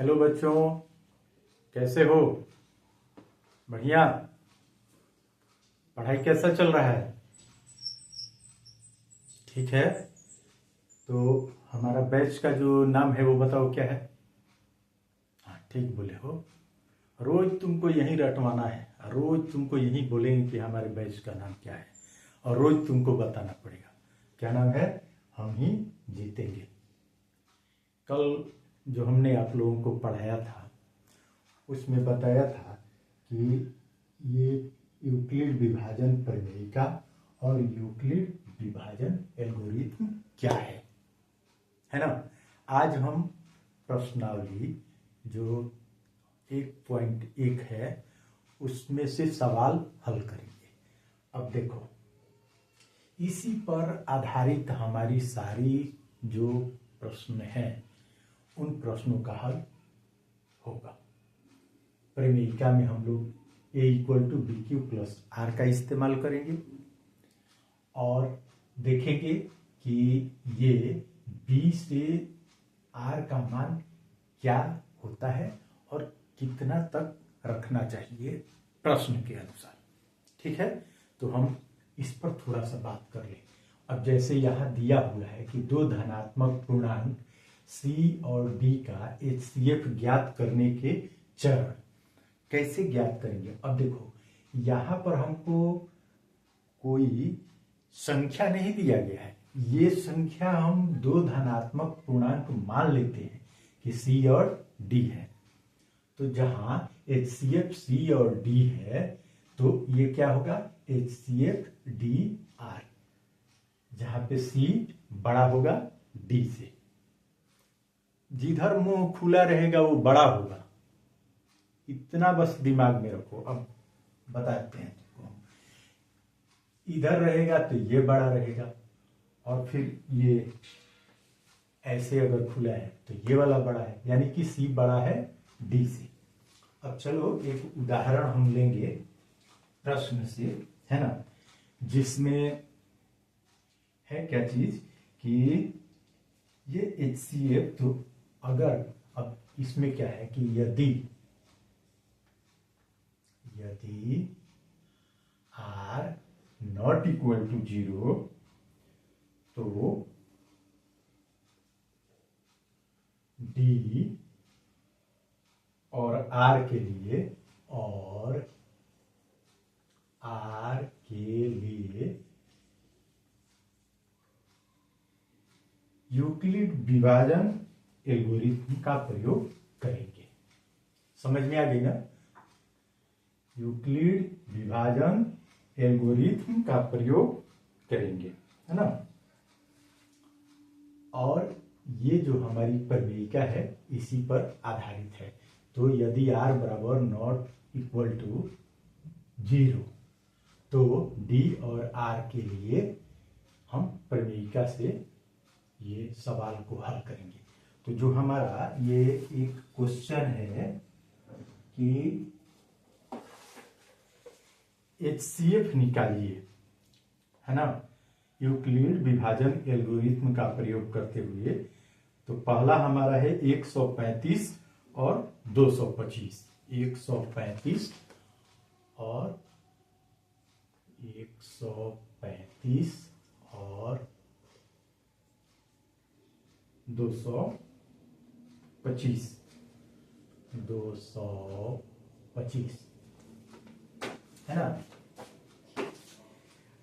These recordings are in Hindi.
हेलो बच्चों, कैसे हो? बढ़िया। पढ़ाई कैसा चल रहा है? ठीक है। तो हमारा बैच का जो नाम है वो बताओ क्या है? हाँ, ठीक बोले हो। रोज तुमको यही रटवाना है, रोज तुमको यही बोलेंगे कि हमारे बैच का नाम क्या है, और रोज तुमको बताना पड़ेगा। क्या नाम है? हम ही जीतेंगे। कल जो हमने आप लोगों को पढ़ाया था उसमें बताया था कि ये यूक्लिड विभाजन प्रमेयिका और यूक्लिड विभाजन एल्गोरिथम क्या है ना? आज हम प्रश्नावली जो 1.1 है उसमें से सवाल हल करेंगे। अब देखो, इसी पर आधारित हमारी सारी जो प्रश्न हैं उन प्रश्नों का हल होगा। प्रमेयिका में हम लोग a = bq + r का इस्तेमाल करेंगे और देखेंगे कि ये b से r का मान क्या होता है और कितना तक रखना चाहिए प्रश्न के अनुसार। ठीक है, तो हम इस पर थोड़ा सा बात कर लें। अब जैसे यहाँ दिया हुआ है कि दो धनात्मक पूर्णांक c और d का HCF ज्ञात करने के चरण कैसे ज्ञात करेंगे। अब देखो, यहाँ पर हमको कोई संख्या नहीं दिया गया है, ये संख्या हम दो धनात्मक पूर्णांक मान लेते हैं कि c और d है। तो जहां HCF c और d है तो ये क्या होगा? HCF dr, जहां पे c बड़ा होगा d से। जिधर मुंह खुला रहेगा वो बड़ा होगा, इतना बस दिमाग में रखो। अब बताते हैं तुमको, इधर रहेगा तो ये बड़ा रहेगा, और फिर ये ऐसे अगर खुला है तो ये वाला बड़ा है, यानी कि C बड़ा है D से। अब चलो एक उदाहरण हम लेंगे प्रश्न से, है ना, जिसमें है क्या चीज कि ये HCF, तो अगर अब इसमें क्या है कि यदि r not equal to 0 तो d और r के लिए यूक्लिड विभाजन एल्गोरिथम का प्रयोग करेंगे। समझ में आ गई ना? यूक्लिड विभाजन एल्गोरिथम का प्रयोग करेंगे, है ना। और ये जो हमारी प्रमेयिका है इसी पर आधारित है। तो यदि r बराबर नॉट इक्वल टू 0 तो d और r के लिए हम प्रमेयिका से ये सवाल को हल करेंगे। तो जो हमारा ये एक क्वेश्चन है कि HCF निकालिए, है ना, यूक्लिड विभाजन एल्गोरिथम का प्रयोग करते हुए। तो पहला हमारा है 135 और 225, 135 और 135 और 225, 225, है ना।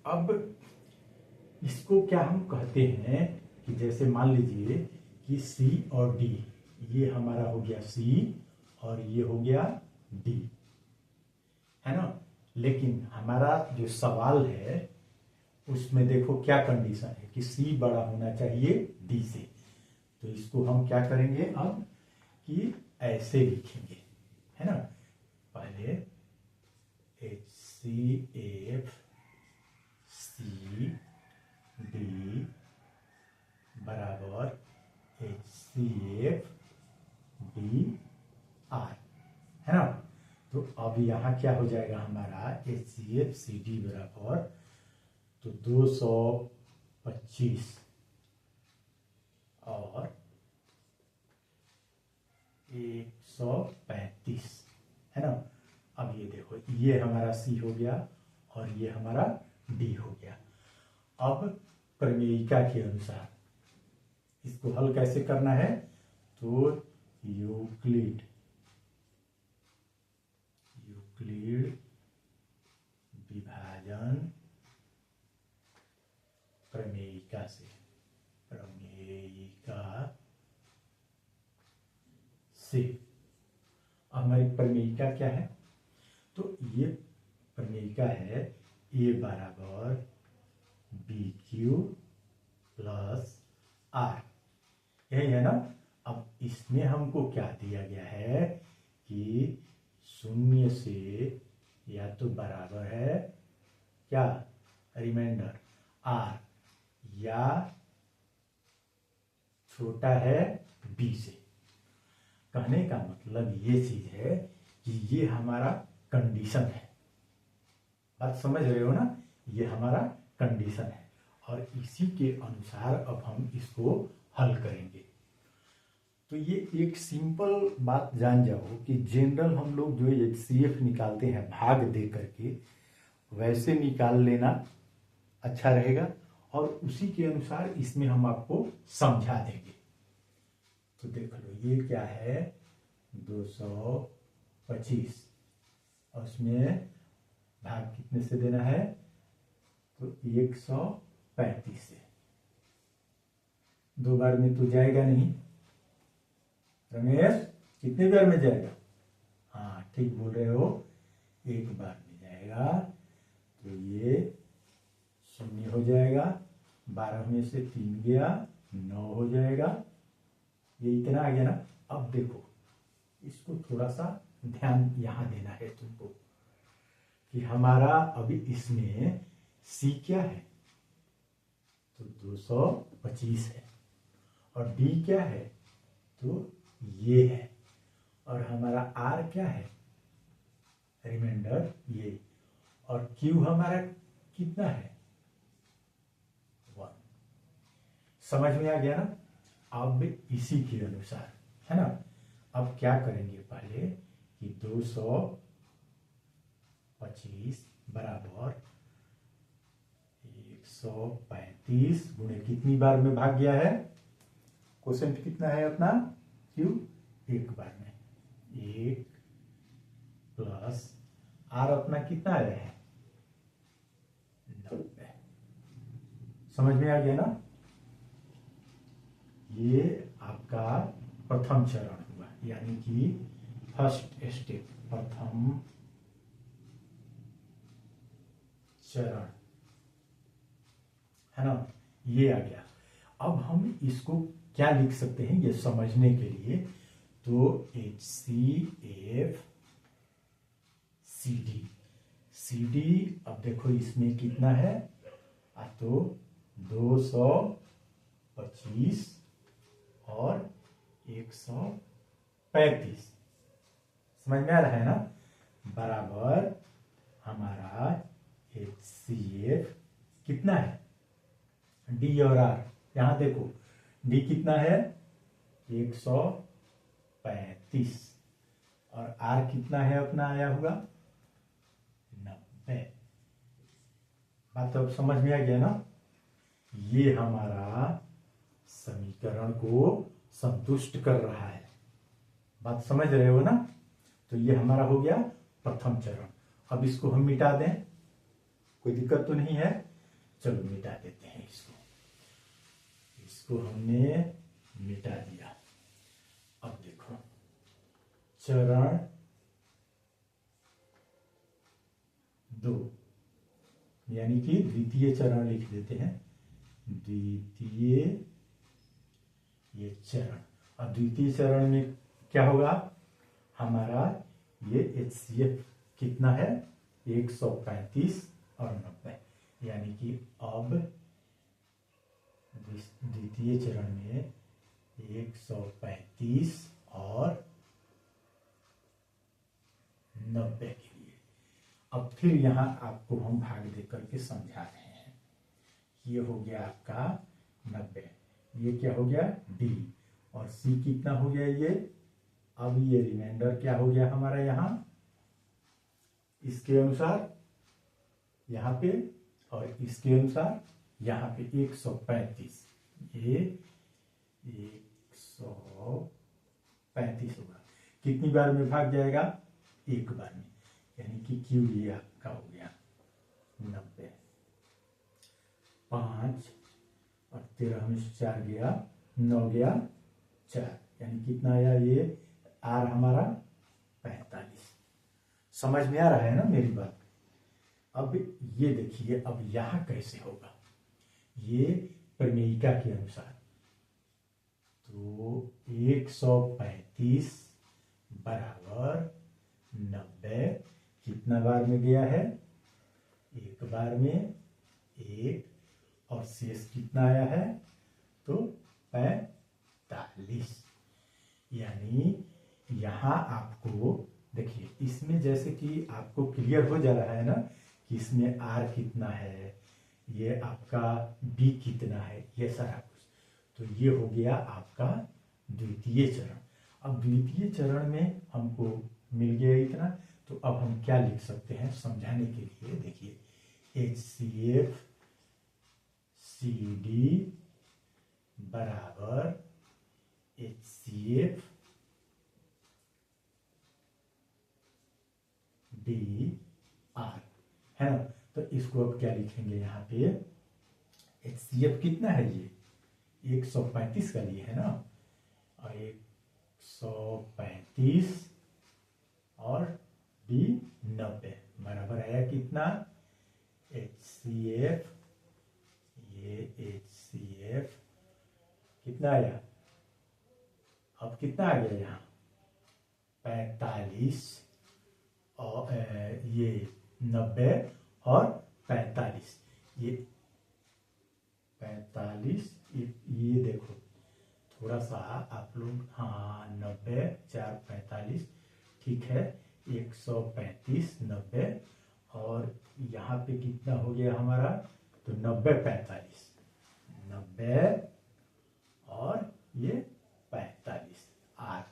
अब इसको क्या हम कहते हैं कि जैसे मान लीजिए कि C और D, ये हमारा हो गया C और ये हो गया D, है ना। लेकिन हमारा जो सवाल है उसमें देखो क्या कंडीशन है कि C बड़ा होना चाहिए D से। तो इसको हम क्या करेंगे अब कि ऐसे लिखेंगे, है ना। पहले HCF CD बराबर HCF dr, है ना। तो अब यहाँ क्या हो जाएगा हमारा HCF CD बराबर, तो 225 और 135 135 है ना। अब ये देखो, ये हमारा सी हो गया और ये हमारा डी हो गया। अब प्रमेयिका के अनुसार इसको हल कैसे करना है, तो यूक्लिड विभाजन प्रमेयिका से हमारी प्रमेयिका क्या है, तो ये प्रमेयिका है ए बराबर बी क्यू प्लस आर, यही है ना। अब इसमें हमको क्या दिया गया है कि शून्य से या तो बराबर है क्या, रिमाइंडर आर, या छोटा है बी से। कहने का मतलब ये चीज है कि ये हमारा कंडीशन है, बात समझ रहे हो ना, ये हमारा कंडीशन है और इसी के अनुसार अब हम इसको हल करेंगे। तो ये एक सिंपल बात जान जाओ कि जनरल हम लोग जो HCF निकालते हैं भाग दे करके, वैसे निकाल लेना अच्छा रहेगा और उसी के अनुसार इसमें हम आपको समझा देंगे। तो देख लो, ये क्या है 225 और उसमें भाग कितने से देना है, तो 135 से। दो बार में तो जाएगा नहीं रमेश, कितने बार में जाएगा, हाँ ठीक बोल रहे हो, एक बार में जाएगा। तो ये 0 हो जाएगा, 12 में से 3 गया 9 हो जाएगा, ये इतना आ गया ना। अब देखो इसको थोड़ा सा ध्यान यहां देना है तुमको कि हमारा अभी इसमें सी क्या है, तो 225 है और डी क्या है, तो ये है, और हमारा आर क्या है, रिमाइंडर ये, और क्यू हमारा कितना है 1। समझ में आ गया ना। अब इसी के अनुसार है ना, अब क्या करेंगे पहले कि 225 बराबर 135 गुणे कितनी बार में भाग गया है, क्वेश्चन कितना है अपना क्यू, एक बार में, 1 प्लस आर अपना कितना आया है 90। समझ में आ गया ना। ये आपका प्रथम चरण हुआ, यानी कि फर्स्ट स्टेप, प्रथम चरण है ना, ये आ गया। अब हम इसको क्या लिख सकते हैं ये समझने के लिए, तो HCF CD, अब देखो इसमें कितना है, तो 225 और 135, समझ में आ रहा है ना, बराबर हमारा HCF कितना है, डी और आर, यहां देखो डी कितना है 135 और आर कितना है अपना आया हुआ 90। बात तो अब समझ में आ गया ना। ये हमारा समीकरण को संतुष्ट कर रहा है, बात समझ रहे हो ना। तो ये हमारा हो गया प्रथम चरण। अब इसको हम मिटा दें, कोई दिक्कत तो नहीं है, चलो मिटा देते हैं इसको हमने मिटा दिया। अब देखो चरण 2, यानी कि द्वितीय चरण लिख देते हैं, द्वितीय ये चरण। अब द्वितीय चरण में क्या होगा, हमारा ये HCF कितना है 135 और 90, यानी कि अब द्वितीय चरण में 135 और 90 के लिए। अब फिर यहां आपको हम भाग दे करके समझा रहे हैं। ये हो गया आपका 90, ये क्या हो गया D, और C कितना हो गया ये अब ये रिमाइंडर क्या हो गया हमारा यहाँ, इसके अनुसार यहाँ पे और इसके अनुसार यहाँ पे 135, ये 135 होगा। कितनी बार में भाग जाएगा, एक बार में, यानी कि क्यू ये आपका हो गया 90। 5 और 13 में से 4 गया, 9 गया 4, यानी कितना आया ये आर हमारा 45। समझ में आ रहा है ना मेरी बात। अब ये देखिए, अब यहां कैसे होगा, ये प्रमेयिका के अनुसार तो 135 बराबर 90 कितना बार में गया है, एक बार में, एक, और शेष कितना आया है तो 45। यानी यहां आपको देखिए, इसमें जैसे कि आपको क्लियर हो जा रहा है ना कि इसमें आर कितना है, ये आपका बी कितना है, ये सारा कुछ। तो ये हो गया आपका द्वितीय चरण। अब द्वितीय चरण में हमको मिल गया इतना, तो अब हम क्या लिख सकते हैं समझाने के लिए, देखिए HCF CD बराबर HCF DR है ना। तो इसको अब क्या लिखेंगे यहाँ पे, HCF कितना है, ये 135 का लिए है ना, और 135 और D 90 बराबर आया कितना, HCF, ये HCF कितना आया, अब कितना आ गया यहाँ 45 और ये 90 और 45, ये 45, ये देखो थोड़ा सा आप लोग, हाँ 90 4 45 ठीक है, 135 90 और यहाँ पे कितना हो गया हमारा, तो 90 45, 90 और ये 45 आर,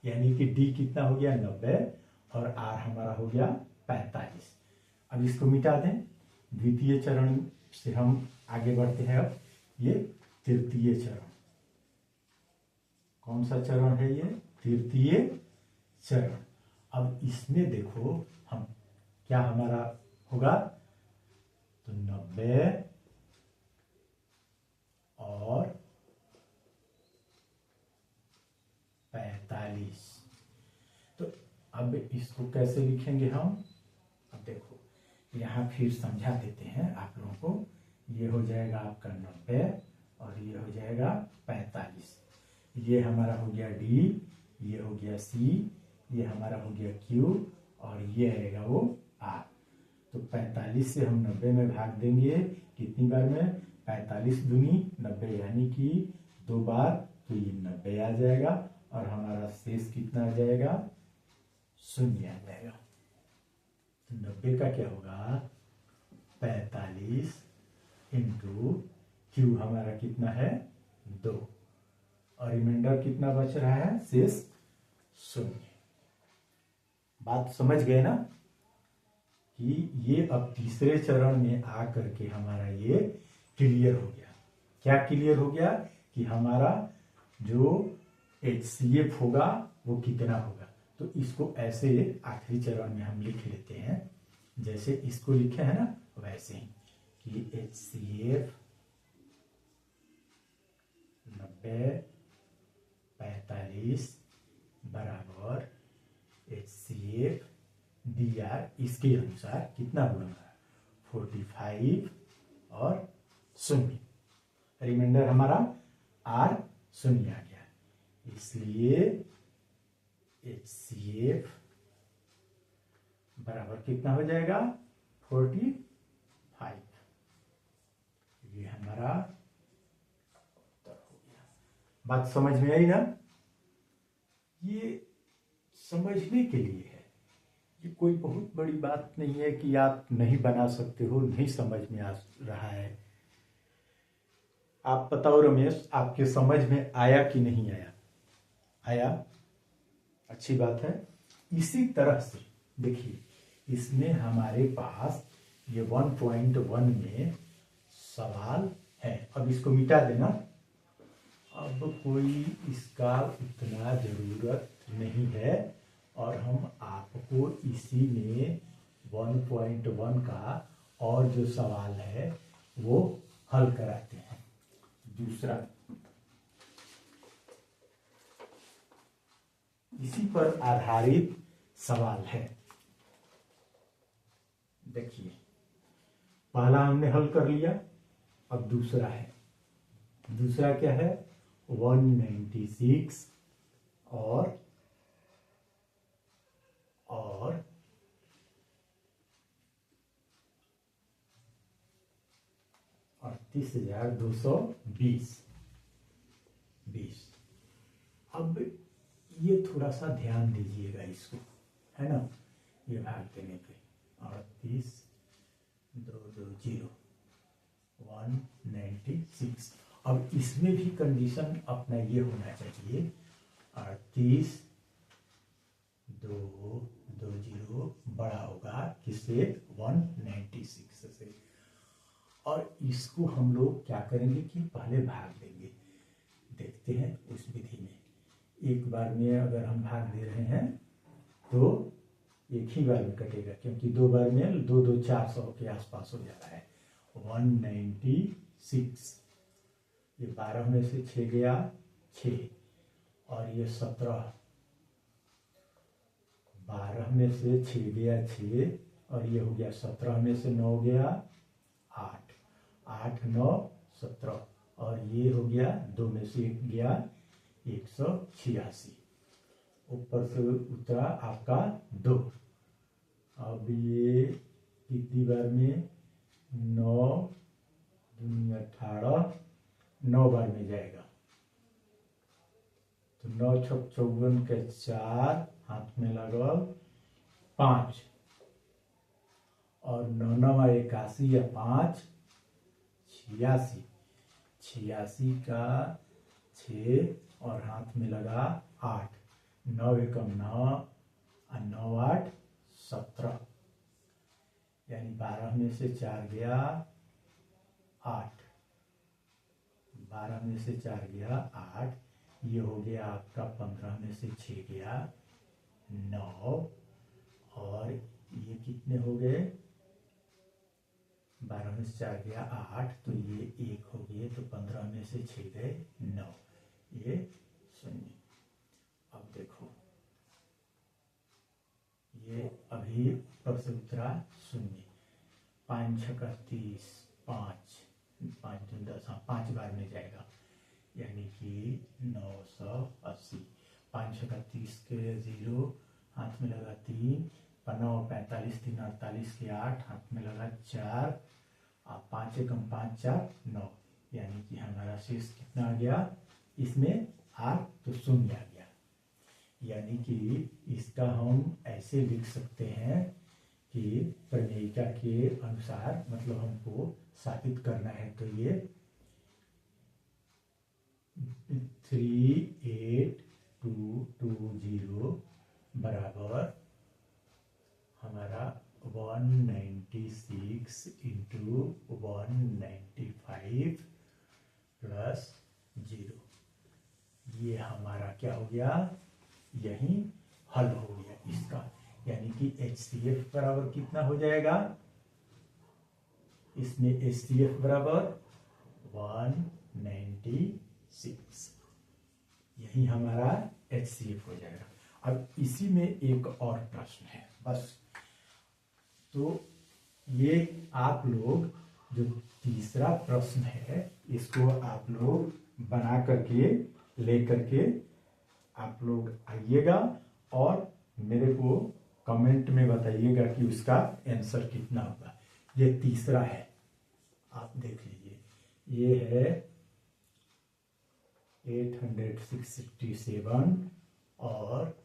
यानी कि डी कितना हो गया 90 और आर हमारा हो गया 45। अब इसको मिटा दें, द्वितीय चरण से हम आगे बढ़ते हैं। अब ये तृतीय चरण, कौन सा चरण है ये, तृतीय चरण। अब इसमें देखो हम क्या हमारा होगा, तो 90 और 45। तो अब इसको कैसे लिखेंगे हम, अब देखो यहाँ फिर समझा देते हैं आप लोगों को। ये हो जाएगा आपका 90 और ये हो जाएगा 45, ये हमारा हो गया डी, ये हो गया सी, ये हमारा हो गया क्यू और ये आएगा वो आर। तो 45 से हम 90 में भाग देंगे, कितनी बार में, 45 दूनी 90, यानी कि 2 बार, तो ये 90 आ जाएगा और हमारा शेष कितना आ जाएगा, 0 आ जाएगा। तो 90 का क्या होगा, 45 इंटू क्यू हमारा कितना है 2, और रिमाइंडर कितना बच रहा है, शेष 0। बात समझ गए ना कि ये अब तीसरे चरण में आ करके हमारा ये क्लियर हो गया। क्या क्लियर हो गया कि हमारा जो HCF होगा वो कितना होगा। तो इसको ऐसे आखिरी चरण में हम लिख लेते हैं, जैसे इसको लिखे हैं ना वैसे ही, कि HCF 90 45 बराबर HCF DR, इसके अनुसार कितना हुआ हमारा 45 और 0, रिमाइंडर हमारा R 0 आ गया, इसलिए HCF बराबर कितना हो जाएगा 45। ये हमारा उत्तर हो गया। बात समझ में आई ना। ये समझने के लिए है, ये कोई बहुत बड़ी बात नहीं है कि आप नहीं बना सकते हो, नहीं समझ में आ रहा है। आप बताओ रमेश, आपके समझ में आया कि नहीं आया, आया अच्छी बात है। इसी तरह से देखिए, इसमें हमारे पास ये 1.1 में सवाल है। अब इसको मिटा देना, अब कोई इसका उतना जरूरत नहीं है, और हम आपको इसी में 1.1 का और जो सवाल है वो हल कराते हैं। दूसरा, इसी पर आधारित सवाल है। देखिए, पहला हमने हल कर लिया, अब दूसरा है। दूसरा क्या है? 196 और 38,220। अब ये थोड़ा सा ध्यान दीजिएगा इसको, है ना, ये भाग देने पे 38,220 196। अब इसमें भी कंडीशन अपना ये होना चाहिए 38,220 बड़ा होगा किससे? 196 से। और इसको हम लोग क्या करेंगे कि पहले भाग देंगे। देखते हैं उस विधि में, एक बार में अगर हम भाग दे रहे हैं तो एक ही बार में कटेगा, क्योंकि दो बार में 2 2 400 के आसपास हो जाता है। 196, ये 12 में से 6 गया 6, और ये 17, 12 में से 6 गया 6, और ये हो गया 17 में से 9 गया 8, 8 9 17, और ये हो गया 2 में से 1 गया 186, ऊपर से उतरा आपका 2। अब ये कितनी बार में? 9 दूनी 18, 9 बार में जाएगा, तो 9 छक 54 के 4, हाथ में लगल 5, और 9 9 81 या 5 86, 86 का 6, और हाथ में लगा 8, 9 एकम 9 और 9 8 17, यानी 12 में से 4 गया 8, 12 में से 4 गया 8, ये हो गया आपका 15 में से 6 गया 9, और ये कितने हो गए? 12 में से 4 गया 8, तो ये 1 हो गए, तो 15 में से 6 गए 9, ये 0। अब देखो, ये अभी ऊपर से उतरा 0, 5 6 30, 5 5 10, हाँ 5 बार में जाएगा, यानी कि 980, 5 6 30 के 0, हाथ में लगा 3, 9 45 3 48 के 8, हाथ में लगा 4, अब 5 एकम 5 4 9, यानी कि हमारा शेष कितना आ गया? इसमें 8, तो 0 आ गया। यानी कि इसका हम ऐसे लिख सकते हैं कि प्रमेयिका के अनुसार, मतलब हमको साबित करना है, तो ये 38,220 बराबर हमारा 196 इंटू 195 प्लस 0, ये हमारा क्या हो गया? यही हल हो गया इसका। यानी कि HCF बराबर कितना हो जाएगा? इसमें HCF बराबर 196, यही हमारा HCF हो जाएगा। अब इसी में एक और प्रश्न है बस। तो ये आप लोग जो तीसरा प्रश्न है, इसको आप लोग बना करके ले करके आप लोग आइएगा और मेरे को कमेंट में बताइएगा कि उसका आंसर कितना होगा। ये तीसरा है, आप देख लीजिए, ये है 867 और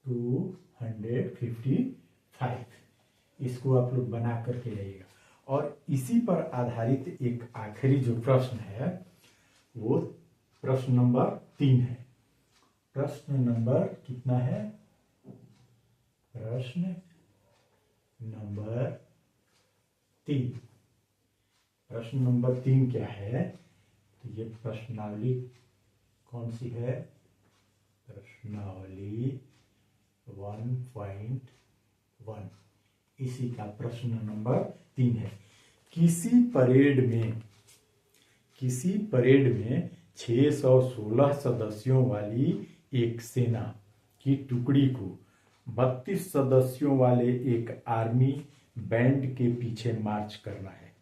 255, इसको आप लोग बना करके लाइएगा। और इसी पर आधारित एक आखिरी जो प्रश्न है वो प्रश्न नंबर 3 है। प्रश्न नंबर कितना है? प्रश्न नंबर 3। प्रश्न नंबर 3 क्या है? तो ये प्रश्नावली कौन सी है? प्रश्नावली 1.1 इसी का प्रश्न नंबर 3 है। किसी परेड में 616 सदस्यों वाली एक सेना की टुकड़ी को 32 सदस्यों वाले एक आर्मी बैंड के पीछे मार्च करना है।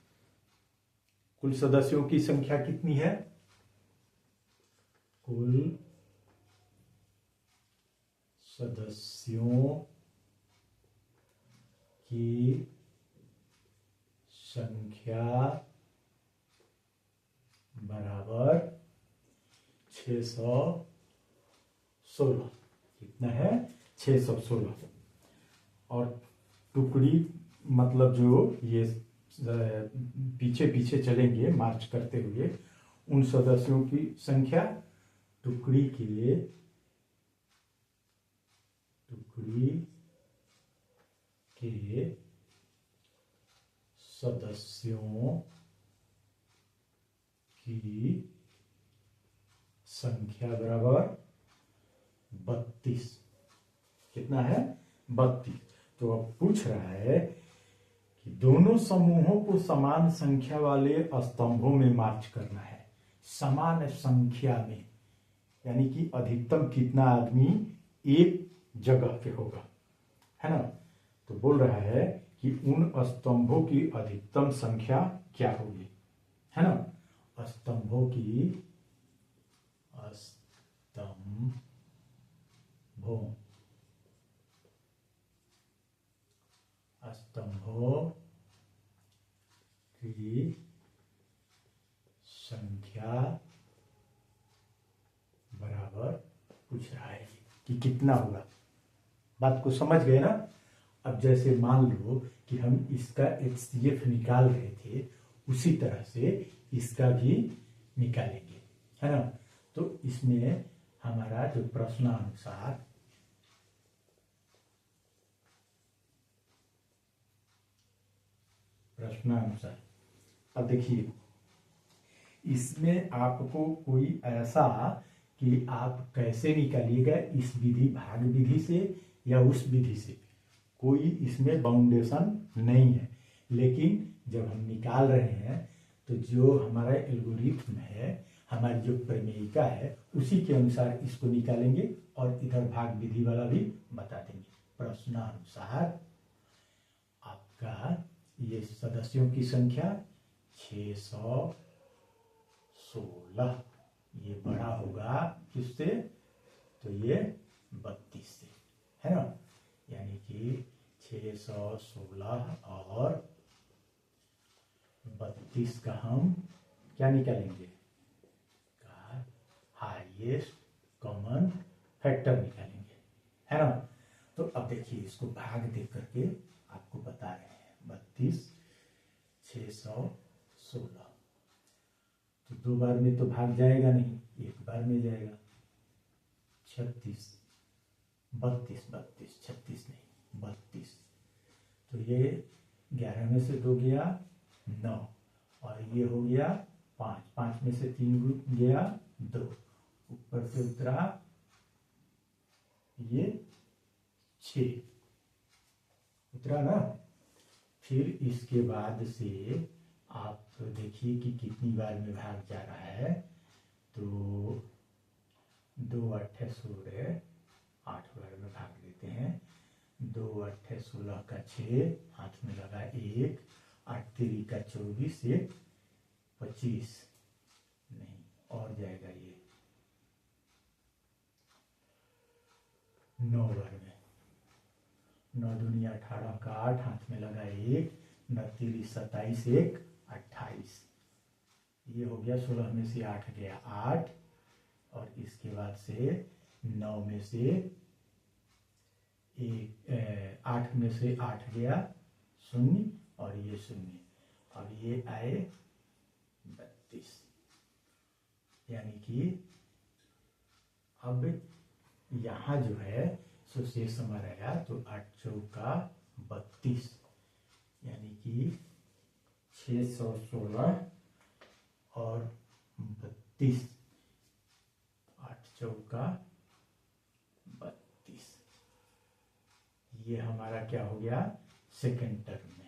कुल सदस्यों की संख्या कितनी है? कुल सदस्यों की संख्या बराबर 616। कितना है? 616। और टुकड़ी मतलब जो ये पीछे पीछे चलेंगे मार्च करते हुए, उन सदस्यों की संख्या टुकड़ी के सदस्यों की संख्या बराबर 32। कितना है? 32। तो अब पूछ रहा है कि दोनों समूहों को समान संख्या वाले स्तंभों में मार्च करना है। समान संख्या में यानी कि अधिकतम कितना आदमी एक जगह पे होगा, है ना? तो बोल रहा है कि उन स्तंभों की अधिकतम संख्या क्या होगी, है ना? स्तंभों की संख्या बराबर पूछ रहा है कि कितना होगा। बात को समझ गए ना? अब जैसे मान लो कि हम इसका HCF निकाल रहे थे, उसी तरह से इसका भी निकालेंगे, है ना? तो इसमें हमारा जो प्रश्नानुसार अब देखिए, इसमें आपको कोई ऐसा कि आप कैसे निकालिएगा, इस विधि भाग विधि से या उस विधि से, कोई इसमें बाउंडेशन नहीं है। लेकिन जब हम निकाल रहे हैं तो जो हमारा एल्गोरिथम है, हमारी जो प्रमेयिका है, उसी के अनुसार इसको निकालेंगे और इधर भाग विधि वाला भी बता देंगे। प्रश्नानुसार आपका ये सदस्यों की संख्या 616, ये बड़ा होगा किससे? तो ये 32 से, है ना? यानी कि 616 और 32 का हम क्या निकालेंगे? का हाईएस्ट कॉमन फैक्टर निकालेंगे, है ना? तो अब देखिए, इसको भाग देख करके आपको बता रहे हैं। 32 616 तो 2 बार में तो भाग जाएगा नहीं, 1 बार में जाएगा। 36 32 36 नहीं 32। तो ये 11 में से 2 गया 9, और ये हो गया 5, 5 में से 3 गया 2, ऊपर से उतरा ये 6 उतरा ना। फिर इसके बाद से आप देखिए कि कितनी बार में भाग जा रहा है। तो 2 8 16, 8 बार में भाग देते हैं। 2 8 16 का 6, हाथ में लगा 1, 8 3 का 24, 1 25 नहीं और जाएगा ये 9 बार में। 9 दूनी 18 का 8, हाथ में लगा 1, 9 3 27, 1 28। ये हो गया 16 में से 8 गया 8, और इसके बाद से 9 में से 8 में से 8 गया 0, और ये 0, और ये आए 32। यानी कि अब यहाँ जो है सो शेष हमारा आया तो 8 चौका 32, यानी कि 616 और 32, 8 चौका 32, ये हमारा क्या हो गया सेकेंड टर्म में।